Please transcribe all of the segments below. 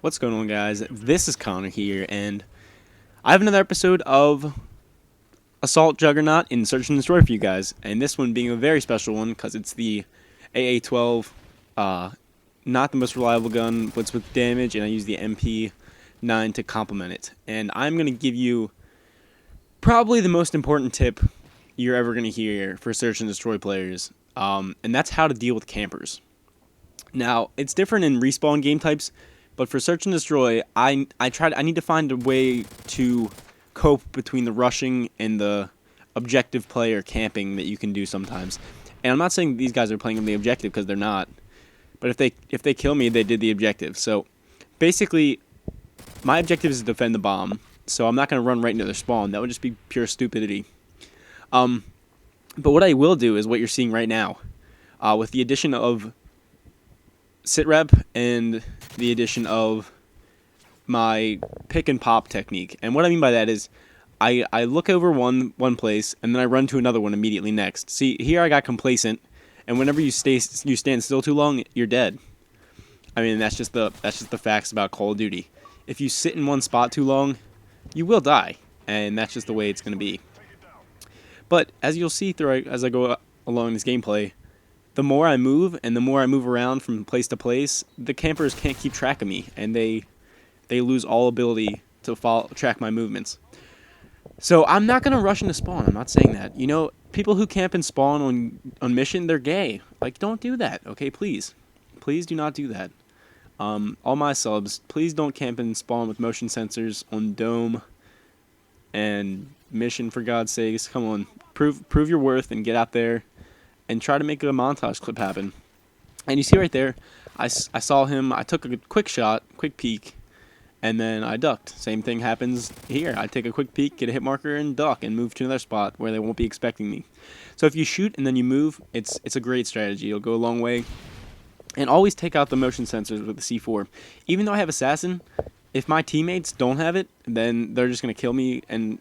What's going on, guys? This is Connor here, and I have another episode of Assault Juggernaut in Search and Destroy for you guys, and this one being a very special one because it's the AA-12, not the most reliable gun, but it's with damage, and I use the MP9 to complement it. And I'm going to give you probably the most important tip you're ever going to hear for Search and Destroy players, and that's how to deal with campers. Now, it's different in respawn game types, but for Search and Destroy, I need to find a way to cope between the rushing and the objective player camping that you can do sometimes. And I'm not saying these guys are playing on the objective because they're not. But if they kill me, they did the objective. So basically, my objective is to defend the bomb. So I'm not going to run right into their spawn. That would just be pure stupidity. But what I will do is what you're seeing right now, with the addition of sit rep and the addition of my pick and pop technique. And what I mean by that is I look over one place and then I run to another one immediately next. See, here I got complacent, and whenever you stand still too long, you're dead. I mean, that's just the facts about Call of Duty. If you sit in one spot too long, you will die, and that's just the way it's going to be. But as you'll see as I go along this gameplay, the more I move and the more I move around from place to place, the campers can't keep track of me, and they lose all ability to track my movements. So I'm not going to rush into spawn. I'm not saying that. You know, people who camp and spawn on mission, they're gay. Like, don't do that, okay? Please. Please do not do that. All my subs, please don't camp and spawn with motion sensors on dome and mission, for God's sakes. Come on. Prove your worth and get out there and try to make a montage clip happen. And you see right there, I saw him, I took a quick shot, quick peek, and then I ducked. Same thing happens here. I take a quick peek, get a hit marker, and duck, and move to another spot where they won't be expecting me. So if you shoot and then you move, it's a great strategy. It'll go a long way. And always take out the motion sensors with the C4. Even though I have Assassin, if my teammates don't have it, then they're just going to kill me, and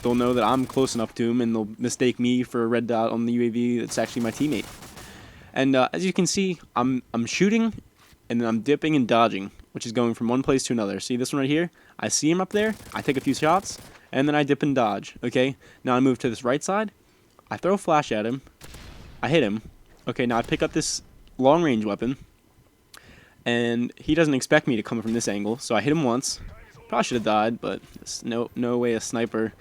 they'll know that I'm close enough to them, and they'll mistake me for a red dot on the UAV that's actually my teammate. And as you can see, I'm shooting, and then I'm dipping and dodging, which is going from one place to another. See this one right here? I see him up there, I take a few shots, and then I dip and dodge, okay? Now I move to this right side, I throw a flash at him, I hit him. Okay, now I pick up this long-range weapon, and he doesn't expect me to come from this angle, so I hit him once. Probably should have died, but no way a silent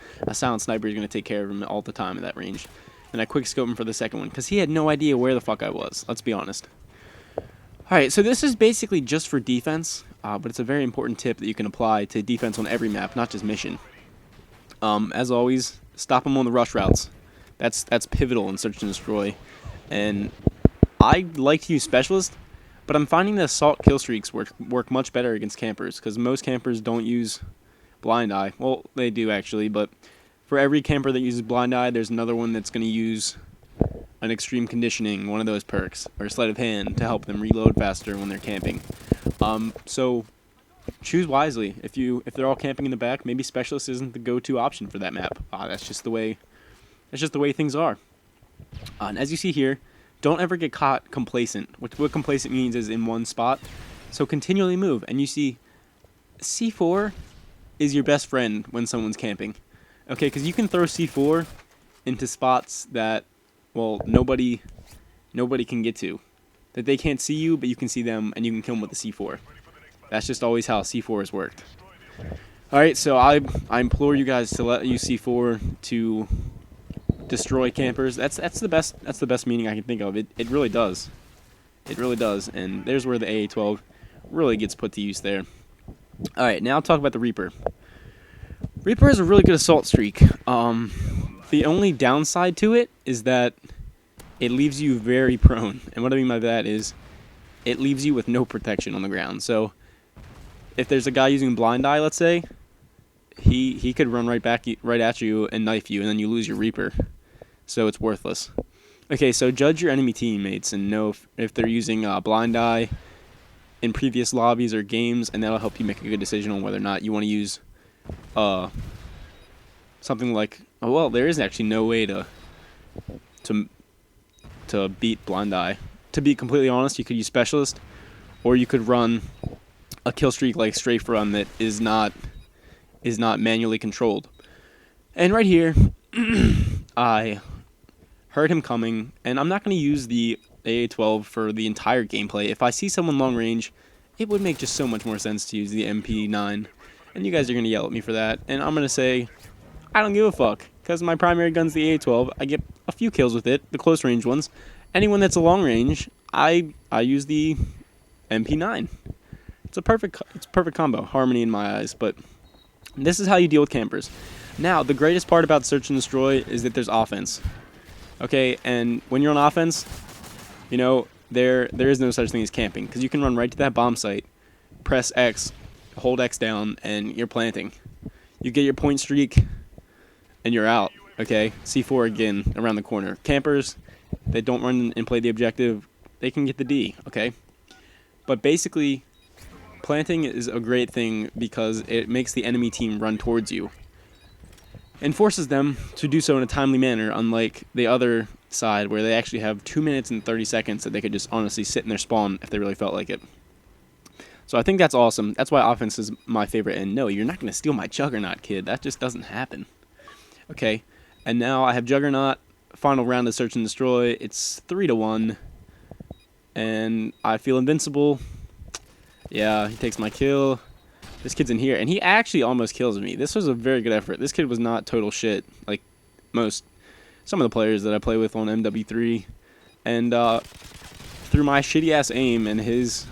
sniper is going to take care of him all the time at that range. And I quick scope him for the second one, because he had no idea where the fuck I was, let's be honest. Alright, so this is basically just for defense, but it's a very important tip that you can apply to defense on every map, not just mission. As always, stop them on the rush routes. That's pivotal in Search and Destroy. And I like to use Specialist, but I'm finding that assault killstreaks work much better against campers, because most campers don't use blind eye. Well, they do actually, but for every camper that uses blind eye, there's another one that's going to use an extreme conditioning, one of those perks, or sleight of hand to help them reload faster when they're camping. So choose wisely. If they're all camping in the back, maybe Specialist isn't the go-to option for that map. That's just the way things are. And as you see here, don't ever get caught complacent. What complacent means is in one spot. So continually move. And you see, C4 is your best friend when someone's camping. Okay, because you can throw C4 into spots that, well, nobody can get to. That they can't see you, but you can see them, and you can kill them with the C4. That's just always how C4 has worked. Alright, so I implore you guys to let use C4 to destroy campers. That's the best meaning I can think of. It really does. It really does. And there's where the AA-12 really gets put to use there. Alright, now I'll talk about the Reaper. Reaper is a really good assault streak. The only downside to it is that it leaves you very prone. And what I mean by that is it leaves you with no protection on the ground. So if there's a guy using blind eye, let's say, he could run right at you and knife you, and then you lose your Reaper. So it's worthless. Okay, so judge your enemy teammates and know if they're using blind eye in previous lobbies or games, and that'll help you make a good decision on whether or not you want to use something like, oh well, there is actually no way to beat blind eye. To be completely honest, you could use Specialist, or you could run a Killstreak like strafe run that is not manually controlled. And right here, I heard him coming, and I'm not going to use the AA-12 for the entire gameplay. If I see someone long range, it would make just so much more sense to use the MP9. And you guys are going to yell at me for that. And I'm going to say, I don't give a fuck, because my primary gun's the AA-12. I get a few kills with it, the close range ones. Anyone that's a long range, I use the MP9. It's a perfect combo, harmony in my eyes. But this is how you deal with campers. Now, the greatest part about Search and Destroy is that there's offense. Okay, and when you're on offense, you know, there is no such thing as camping, because you can run right to that bomb site, press X, hold X down, and you're planting. You get your point streak, and you're out. Okay, C4 again around the corner. Campers that don't run and play the objective, they can get the D. Okay, but basically, planting is a great thing because it makes the enemy team run towards you and forces them to do so in a timely manner, unlike the other side where they actually have 2 minutes and 30 seconds that they could just honestly sit in their spawn if they really felt like it. So I think that's awesome. That's why offense is my favorite. And no, you're not going to steal my Juggernaut, kid. That just doesn't happen. Okay, and now I have Juggernaut, final round of Search and Destroy. It's 3-1, and I feel invincible. Yeah, he takes my kill. This kid's in here, and he actually almost kills me. This was a very good effort. This kid was not total shit, like some of the players that I play with on MW3. And through my shitty-ass aim and his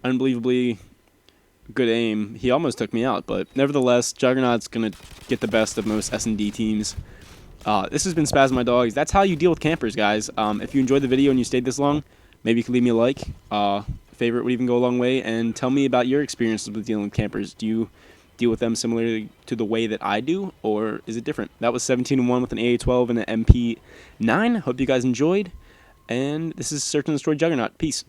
unbelievably good aim, he almost took me out. But nevertheless, Juggernaut's going to get the best of most S&D teams. This has been Spaz My Dogs. That's how you deal with campers, guys. If you enjoyed the video and you stayed this long, maybe you can leave me a like. Favorite would even go a long way, and tell me about your experiences with dealing with campers. Do you deal with them similarly to the way that I do, or is it different? That was 17-1 with an AA-12 and an MP9. Hope you guys enjoyed, and this is Search and Destroy Juggernaut. Peace.